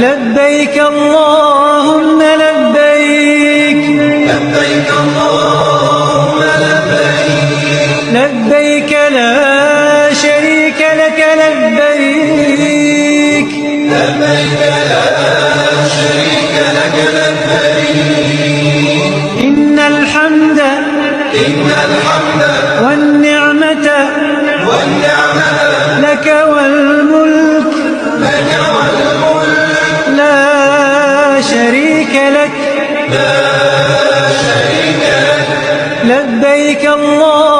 لبيك اللهم لبيك لبيك اللهم لبيك لبيك لا شريك لك لبيك لبيك لا شريك لك لبيك إن الحمد والنعمة لك والملك لا شريك لك لبيك الله